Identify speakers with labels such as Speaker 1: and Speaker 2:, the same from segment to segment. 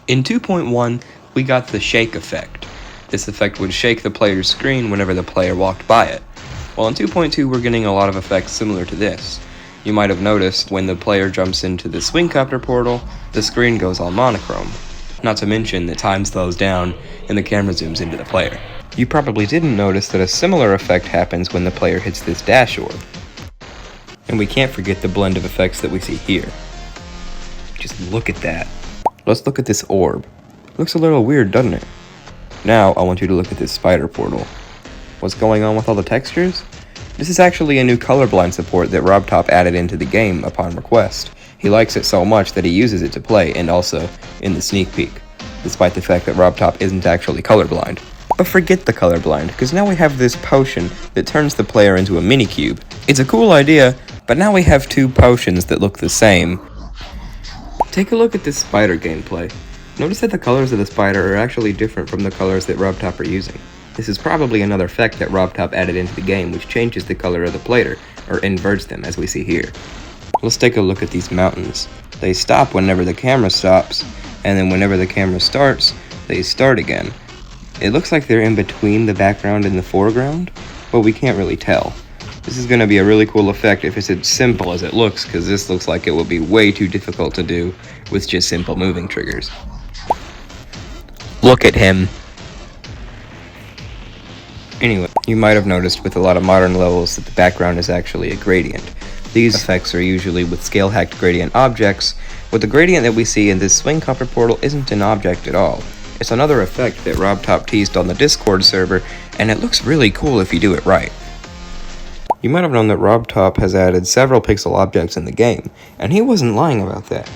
Speaker 1: In 2.1, we got the shake effect. This effect would shake the player's screen whenever the player walked by it. While in 2.2, we're getting a lot of effects similar to this. You might have noticed when the player jumps into the swingcopter portal, the screen goes all monochrome. Not to mention that time slows down and the camera zooms into the player. You probably didn't notice that a similar effect happens when the player hits this dash orb. And we can't forget the blend of effects that we see here. Just look at that. Let's look at this orb. Looks a little weird, doesn't it? Now I want you to look at this spider portal. What's going on with all the textures? This is actually a new colorblind support that RobTop added into the game upon request. He likes it so much that he uses it to play and also in the sneak peek, despite the fact that RobTop isn't actually colorblind. But forget the colorblind, because now we have this potion that turns the player into a mini cube. It's a cool idea, but now we have two potions that look the same. Take a look at this spider gameplay. Notice that the colors of the spider are actually different from the colors that RobTop are using. This is probably another effect that RobTop added into the game which changes the color of the player, or inverts them as we see here. Let's take a look at these mountains. They stop whenever the camera stops, and then whenever the camera starts, they start again. It looks like they're in between the background and the foreground, but we can't really tell. This is going to be a really cool effect if it's as simple as it looks, because this looks like it will be way too difficult to do with just simple moving triggers. Look at him. Anyway, you might have noticed with a lot of modern levels that the background is actually a gradient. These effects are usually with scale-hacked gradient objects, but the gradient that we see in this swingcopter portal isn't an object at all. It's another effect that RobTop teased on the Discord server, and it looks really cool if you do it right. You might have known that RobTop has added several pixel objects in the game, and he wasn't lying about that.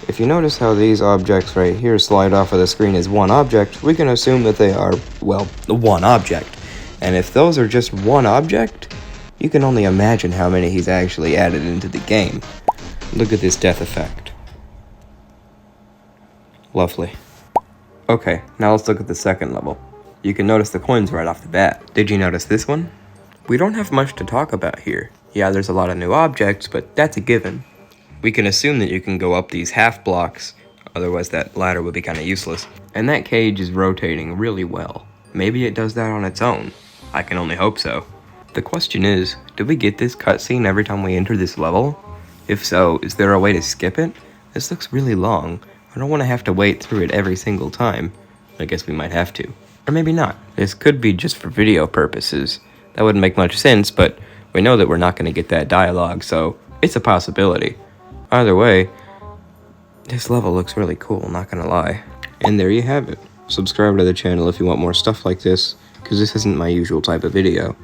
Speaker 1: If you notice how these objects right here slide off of the screen as one object, we can assume that they are, well, one object. And if those are just one object, you can only imagine how many he's actually added into the game. Look at this death effect. Lovely. Okay, now let's look at the second level. You can notice the coins right off the bat. Did you notice this one? We don't have much to talk about here. Yeah, there's a lot of new objects, but that's a given. We can assume that you can go up these half blocks, otherwise that ladder would be kind of useless. And that cage is rotating really well. Maybe it does that on its own. I can only hope so. The question is, do we get this cutscene every time we enter this level? If so, is there a way to skip it? This looks really long. I don't want to have to wait through it every single time. I guess we might have to. Or maybe not. This could be just for video purposes. That wouldn't make much sense, but we know that we're not going to get that dialogue, so it's a possibility. Either way, this level looks really cool, not gonna lie. And there you have it. Subscribe to the channel if you want more stuff like this, because this isn't my usual type of video.